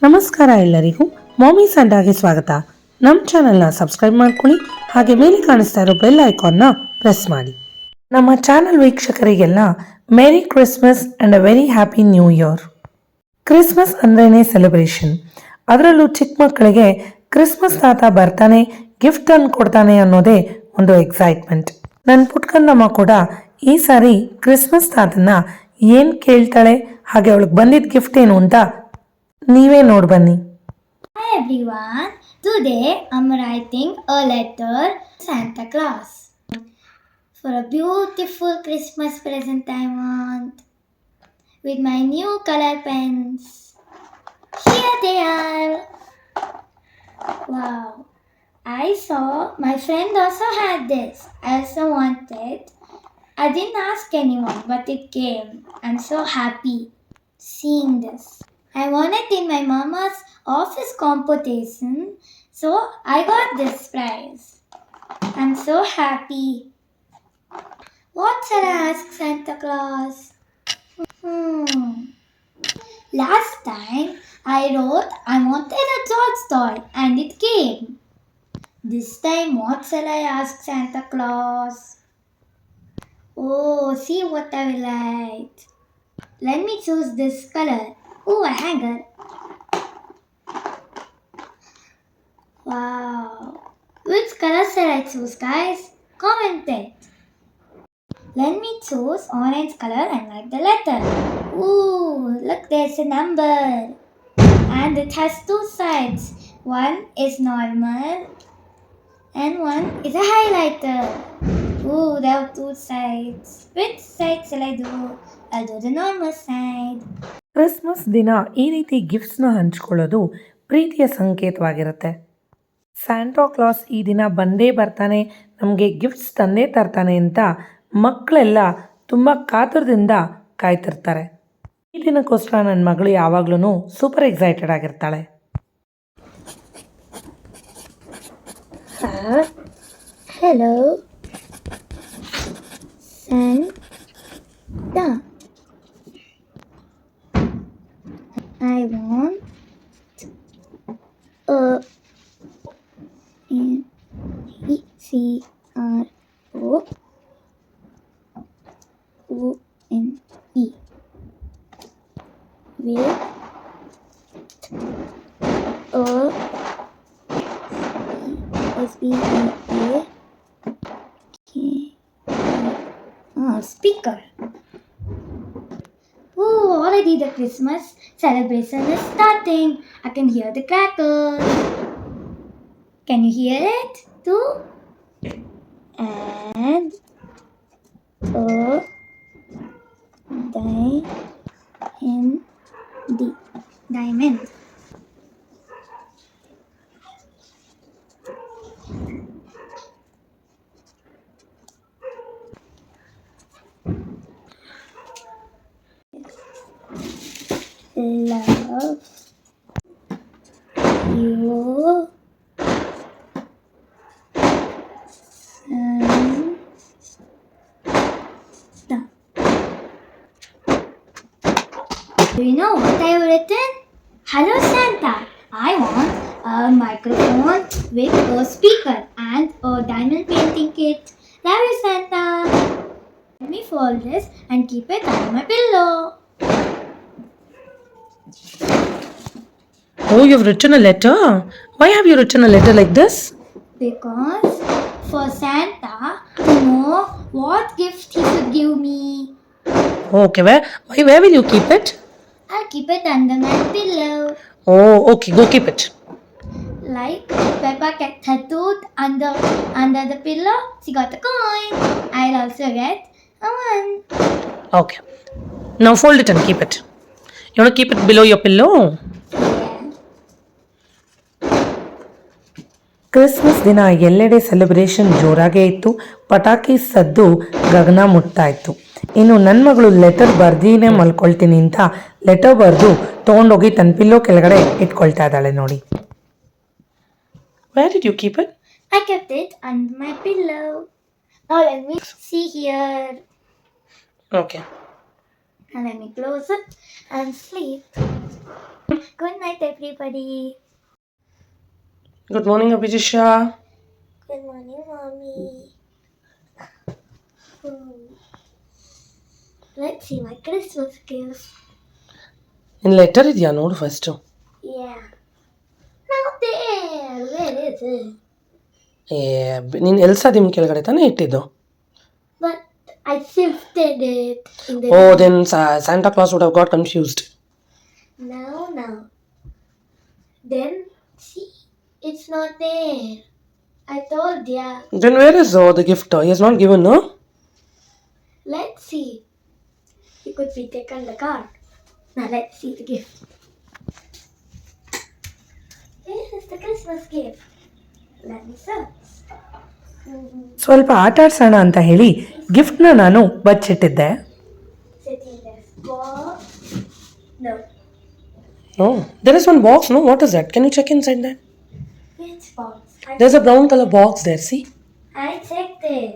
ನಮಸ್ಕಾರ ಎಲ್ಲರಿಗೂ ಮಾಮಿ ಸಂಡಾಗೆ ಸ್ವಾಗತ. ನಮ್ಮ ಚಾನೆಲ್ನ ಸಬ್ಸ್ಕ್ರೈಬ್ ಮಾಡ್ಕೊಳ್ಳಿ, ಹಾಗೆ ಮೇಲೆ ಕಾಣಿಸ್ತಾ ಇರೋ ಬೆಲ್ ಐಕಾನ್ನ ಪ್ರೆಸ್ ಮಾಡಿ. ನಮ್ಮ ಚಾನೆಲ್ ವೀಕ್ಷಕರಿಗೆಲ್ಲ merry Christmas and a very happy new year. Christmas ಅಂದ್ರೇ ಸೆಲೆಬ್ರೇಷನ್. ಅದರಲ್ಲೂ ಚಿಕ್ಕ ಮಕ್ಕಳಿಗೆ ಕ್ರಿಸ್ಮಸ್ ತಾತ ಬರ್ತಾನೆ, ಗಿಫ್ಟ್ ತಂದು ಕೊಡ್ತಾನೆ ಅನ್ನೋದೇ ಒಂದು ಎಕ್ಸೈಟ್ಮೆಂಟ್. ನನ್ನ ಪುಟ್ಕಂದಮ್ಮ ಕೂಡ ಈ ಸಾರಿ ಕ್ರಿಸ್ಮಸ್ ತಾತನ ಏನು ಕೇಳ್ತಾಳೆ, ಹಾಗೆ ಅವಳಿಗೆ ಬಂದಿದ್ದ ಗಿಫ್ಟ್ ಏನು ಅಂತ ನೀವೇ ನೋಡಿ ಬನ್ನಿ. Hi everyone, today I'm writing a letter to Santa Claus for a beautiful Christmas present I want with my new color pens. Here they are. Wow, I saw my friend also had this. I also wanted. I didn't ask anyone, but it came. I'm so happy seeing this. I won it in my mama's office competition, so I got this prize. I'm so happy. What shall I ask Santa Claus? Last time I wrote I wanted a George toy and it came. This time what shall I ask Santa Claus? Oh, see what I will write. Let me choose this color. Oh, a hanger. Wow. Which color shall I choose, guys? Comment it. Let me choose orange color and write the letter. Ooh, look, there's a number. And it has two sides. One is normal and one is a highlighter. Ooh, there are two sides. Which side shall I do? I'll do the normal side. Christmas ದಿನ ಈ ರೀತಿ ಗಿಫ್ಟ್ಸ್ನ ಹಂಚ್ಕೊಳ್ಳೋದು ಪ್ರೀತಿಯ ಸಂಕೇತವಾಗಿರುತ್ತೆ. Santa class ಈ ದಿನ ಬಂದೇ ಬರ್ತಾನೆ, ನಮಗೆ gifts ತಂದೇ ತರ್ತಾನೆ ಅಂತ ಮಕ್ಕಳೆಲ್ಲ ತುಂಬ ಕಾತುರದಿಂದ ಕಾಯ್ತಿರ್ತಾರೆ. ಈ ದಿನಕ್ಕೋಸ್ಕರ ನನ್ನ ಮಗಳು ಯಾವಾಗ್ಲೂ ಸೂಪರ್ ಎಕ್ಸೈಟೆಡ್ ಆಗಿರ್ತಾಳೆ. Hello, Santa. I want a CROONE with a speaker. Oh, already the Christmas celebration is starting. I can hear the crackers. Can you hear it too? And a diamond. Love you, Santa. Do you know what I have written? Hello Santa, I want a microphone with a speaker and a diamond painting kit. Love you Santa. Let me fold this and keep it under my pillow. Oh, you've written a letter? Why have you written a letter like this? Because for Santa to know what gift he should give me. Okay, where will you keep it? I'll keep it under my pillow. Oh, okay, go keep it. Like Peppa kept her tooth under the pillow, she got a coin. I'll also get a one. Okay. Now fold it and keep it. You want to keep it below your pillow? Christmas ದಿನ ಎಲ್ಲೆಡೆ celebration ಜೋರಾಗೇ ಇತ್ತು. ಪಟಾಕಿ ಸದ್ದು ಗಗನ ಮುಟ್ತಾ ಇತ್ತು. ಇನ್ನು ನನ್ನ ಮಗಳು letter ಬರ್ದೀನೇ ಮಲ್ಕೊಳ್ತೀನಿ ಅಂತ ಲೆಟರ್ ಬರೆದು ತೊಗೊಂಡೋಗಿ ತನ್ನ ಪಿಲ್ಲೋ ಕೆಳಗಡೆ ಇಟ್ಕೊಳ್ತಾ ಇದ್ದಾಳೆ ನೋಡಿ. Where did you keep it? I kept it under my pillow. Now let me see here. Okay. And let me close it and sleep. Good night, everybody. Good morning, Abhijisha. Good morning, mommy. Let's see my Christmas gift. In letter idea, nodu first. Yeah. Not there. Where is it? ನೀನು ಎಲ್ಸದಿಮ್ ಕೆಳಗಡೆ ತಾನೇ ಇಟ್ಟಿದ್ದು. But I shifted it in the. Oh, then Santa Claus would have got confused. No. Then see, it's not there. I told ya. Then where is the gift? He has not given, no? Let's see. He could be taken the card. Now let's see the gift. Here is the Christmas gift. Let me search. ಸ್ವಲ್ಪ ಆಟ ಆಡ್ಸೋಣ ಅಂತ ಹೇಳಿ ಗಿಫ್ಟ್ನ ನಾನು ಬಚ್ಚಿಟ್ಟಿದ್ದೆ. Sitting there. Box. No. No, there is one box. No, what is that? Can you check inside that? Which box? There's a brown color box there. See? I checked it.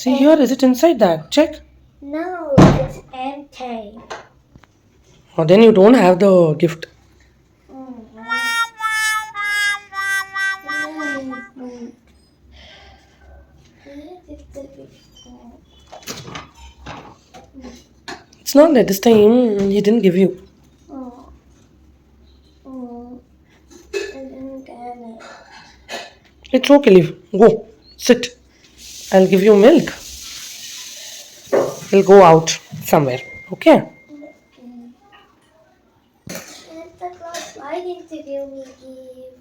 See here. Is it inside that? Check. No, it's empty. Oh, then you don't have the gift. It's not that this time he didn't give you. I didn't get it. It's okay, leave. Go. Sit. I'll give you milk. We'll go out somewhere. Okay? Santa Claus, why didn't you give me gift?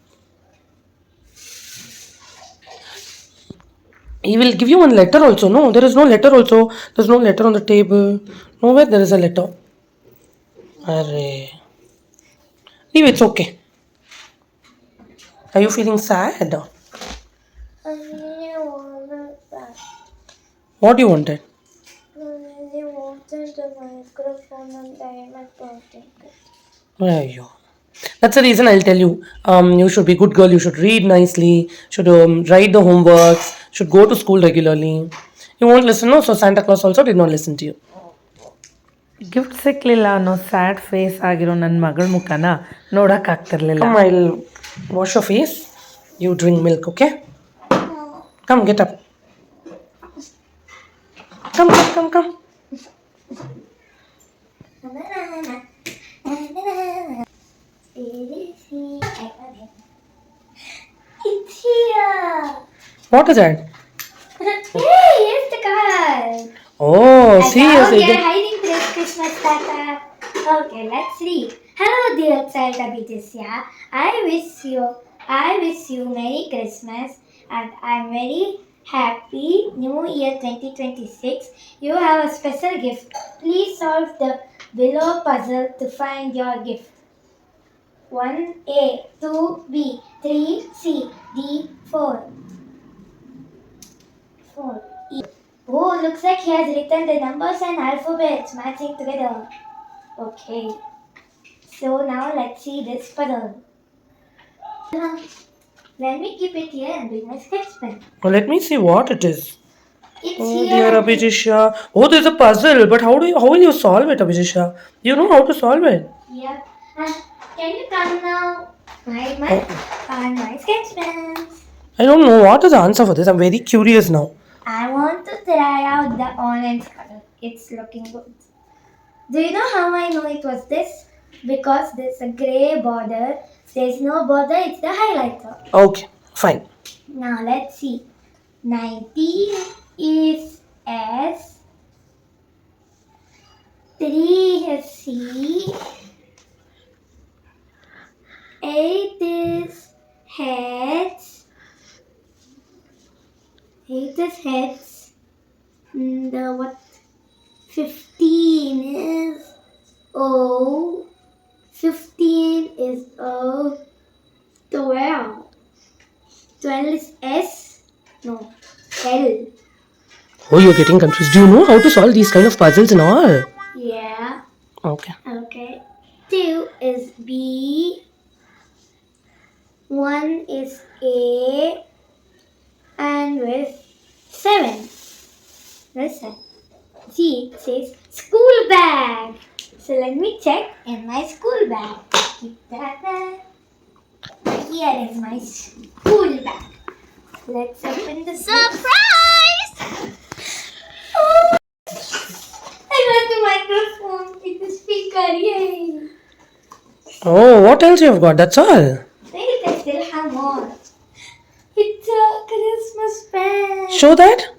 He will give you one letter also. No, there is no letter also. There's no letter on the table. Nowhere there is a letter. Array. Leave, it's okay. Are you feeling sad? I really wanted that. What do you wanted? I really wanted the microphone and diamond birthday gift. Ayyo. That's the reason I'll tell you. You should be good girl. You should read nicely. Should write the homeworks. Should go to school regularly. You won't listen, no? So Santa Claus also did not listen to you. Gift ಸಿಕ್ಕಲಿಲ್ಲ ಅನ್ನೋ sad face ಆಗಿರೋ ನನ್ನ ಮಗಳ ಮುಖನ ನೋಡೋಕ್ಕಾಗ್ತಿರ್ಲಿಲ್ಲ. Come, I'll wash your face. You drink milk, okay? Come, get up. Come. It's here. What is that? Hey, here's the card. Oh, see, Now yes, we it are hiding this Christmas Santa. Okay, let's read. Hello, dear child Abhijisya. I wish you Merry Christmas and I'm very happy New Year 2026. You have a special gift. Please solve the below puzzle to find your gift. 1A, 2B, 3C, D, 4E. Oh, looks like he has written the numbers and alphabets matching together. Okay. So now let's see this puzzle. Let me keep it here and bring my sketch pen. Well, let me see what it is. It's Oh, here. dear Abhijisha. Oh, there's a puzzle, but how will you solve it, Abhijisha? You know how to solve it. Yep. Can you come now? My sketch pens. I don't know what is the answer for this. I'm very curious now. I want to try out the orange color. It's looking good. Do you know how I know it was this? Because there's a grey border. There's no border, it's the highlighter. Okay, fine. Now let's see. 19 is S. 3 is C. 8 is H. 8 is H. And what? 15 is O. 15 is O. 12. 12 is S. No, L. Oh, you're getting confused. Do you know how to solve these kind of puzzles and all? Yeah. Okay. Okay. 2 is B. 1 is A. And with 7. Listen. See, it says school bag. So let me check in my school bag. Keep that there. Here is my school bag. Let's open the surprise! Oh, I got the microphone with the speaker. Yay! Oh, what else you have got? That's all. Wait, I still have more. It's a Christmas pen. Show that.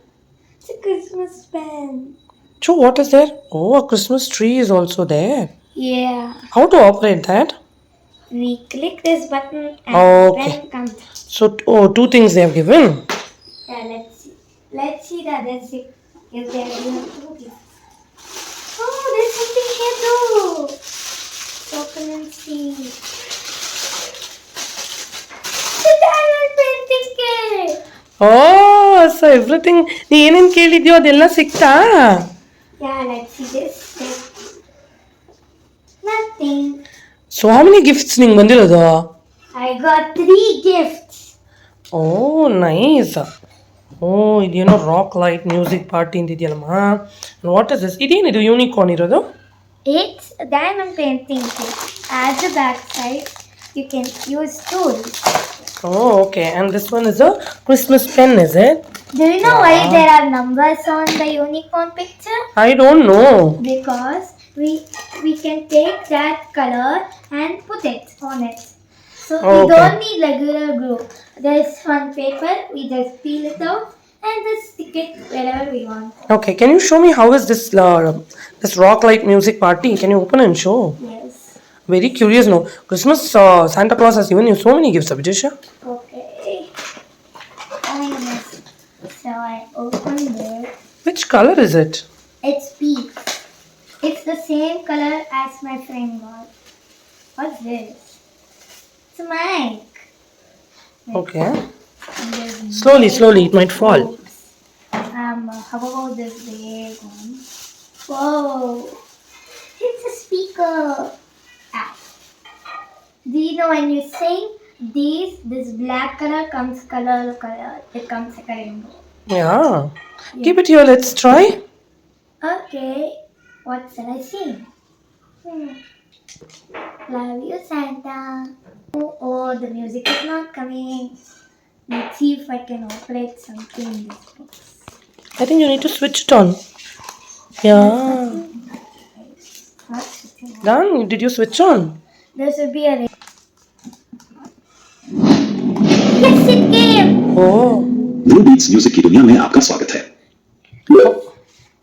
It's a Christmas pen. Show what is there. Oh, a Christmas tree is also there. Yeah. How to operate that? We click this button and Okay. the pen comes. So, two things they have given. Yeah, let's see. Let's see the other zip. If they are given two gifts. Oh, there's something here too. Open and see. The diamond painting kit. Oh, so everything. ನೀ ಏನೇನು ಕೇಳಿದ್ಯೋ ಅದೆಲ್ಲ ಸಿಕ್ತಾ? Yeah, let's see this. Nothing. So how many gifts ನಿಂಗೆ ಬಂದಿರೋದು? I got 3 gifts. Oh, nice. Oh, ಇದೇನೋ rock light music party ಅಂತಿದೆಯಲ್ಲಮ್ಮ. What is this? ಇದೇನಿದು unicorn ಇರೋದು? It's a diamond painting kit. At the back side, you can use tools. Oh, okay. And this one is a Christmas pen, is it? Do you know why there are numbers on the unicorn picture? I don't know. Because we can take that color and put it on it. So we Okay. don't need regular glue. There's one paper, we just peel it out and just stick it wherever we want. Okay, can you show me how is this this rock light music party? Can you open and show? Yes. Very curious. No, Christmas Santa Claus has given you so many gifts, Abhijisha. Okay. So I opened it. Which color is it? It's pink. It's the same color as my friend got. What's this? It's a mic. Okay. And there's Slowly, it might fall. Oops. How about this big one? Whoa! It's a speaker. Ah. Do you know when you sing, this black color comes color. It comes like a rainbow. Yeah. Keep it here. Let's try. Okay. What shall I sing? Love you, Santa. Oh, the music is not coming. Let's see if I can operate something in this box. I think you need to switch it on. Yeah. Not switching on. Done. Did you switch on? There should be a Yes, it came! Oh. Blue beats music की दुनिया में आपका स्वागत है।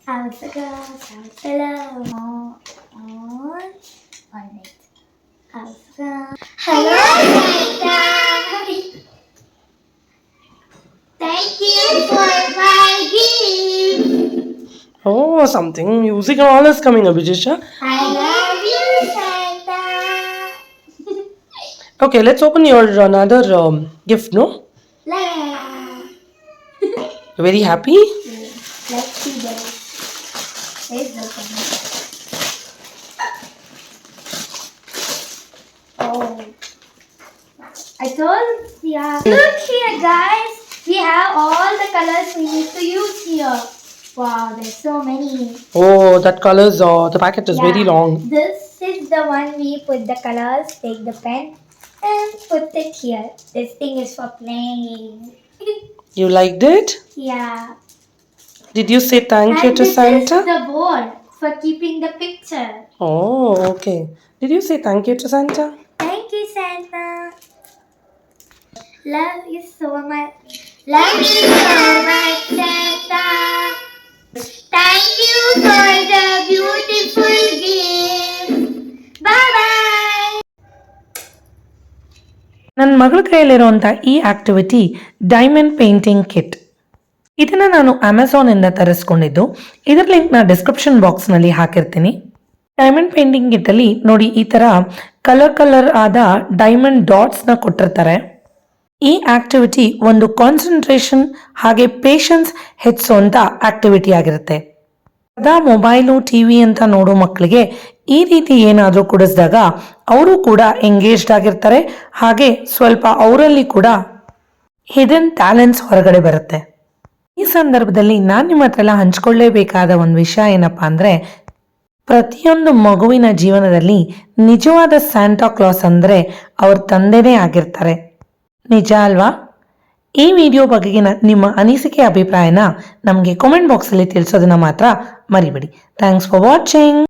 How's the girl? Hello. On. Alright. How's the Hello, Santa. Thank you for my gift. Oh, something music and all is coming, Abhijisha. I love you, Santa. Okay, let's open your another gift. No? La. Very happy? Let's see this. Here's the thing. Oh. I told Look here, guys. We have all the colors we need to use here. Wow, there's so many. Oh, that colors, the packet is very long. This is the one we put the colors, take the pen and put it here. This thing is for playing. You liked it? Yeah. Did you say thank you And to this Santa? is the board for keeping the picture. Oh, okay. Did you say thank you to Santa? Thank you, Santa. Love you so much. Love you so much, Santa. Thank you for the beautiful gift. Bye-bye. ನನ್ನ ಮಗಳ ಕೈಯಲ್ಲಿರುವಂಥ ಈ activity diamond painting kit. ಇದನ್ನು ನಾನು ಅಮೆಝಾನಿಂದ ತರಿಸ್ಕೊಂಡಿದ್ದು. ಇದರ ಲಿಂಕ್ನ description ಬಾಕ್ಸ್ನಲ್ಲಿ ಹಾಕಿರ್ತೀನಿ. Diamond painting ಕಿಟ್ಟಲ್ಲಿ ನೋಡಿ ಈ ಥರ ಕಲರ್ ಆದ ಡೈಮಂಡ್ ಡಾಟ್ಸ್ನ ಕೊಟ್ಟಿರ್ತಾರೆ. ಈ ಆಕ್ಟಿವಿಟಿ ಒಂದು ಕಾನ್ಸಂಟ್ರೇಷನ್ ಹಾಗೆ ಪೇಷನ್ಸ್ ಹೆಚ್ಚಿಸುವಂಥ ಆಕ್ಟಿವಿಟಿ ಆಗಿರುತ್ತೆ. ಸದಾ ಮೊಬೈಲು ಟಿವಿ ಅಂತ ನೋಡೋ ಮಕ್ಕಳಿಗೆ ಈ ರೀತಿ ಏನಾದರೂ ಕೊಡಿಸಿದಾಗ ಅವರು ಕೂಡ ಎಂಗೇಜ್ಡ್ ಆಗಿರ್ತಾರೆ. ಹಾಗೆ ಸ್ವಲ್ಪ ಅವರಲ್ಲಿ ಕೂಡ ಹಿಡನ್ ಟ್ಯಾಲೆಂಟ್ಸ್ ಹೊರಗಡೆ ಬರುತ್ತೆ. ಈ ಸಂದರ್ಭದಲ್ಲಿ ನಾನು ನಿಮ್ಮ ಹತ್ರ ಎಲ್ಲ ಹಂಚ್ಕೊಳ್ಳೇಬೇಕಾದ ಒಂದು ವಿಷಯ ಏನಪ್ಪ ಅಂದರೆ, ಪ್ರತಿಯೊಂದು ಮಗುವಿನ ಜೀವನದಲ್ಲಿ ನಿಜವಾದ ಸ್ಯಾಂಟಾ ಕ್ಲಾಸ್ ಅಂದರೆ ಅವ್ರ ತಂದೆನೇ ಆಗಿರ್ತಾರೆ. ನಿಜ ಅಲ್ವಾ? ಈ ವಿಡಿಯೋ ಬಗೆಗಿನ ನಿಮ್ಮ ಅನಿಸಿಕೆ ಅಭಿಪ್ರಾಯನ ನಮಗೆ ಕಾಮೆಂಟ್ ಬಾಕ್ಸಲ್ಲಿ ತಿಳಿಸೋದನ್ನ ಮಾತ್ರ ಮರಿಬೇಡಿ. Thanks for watching.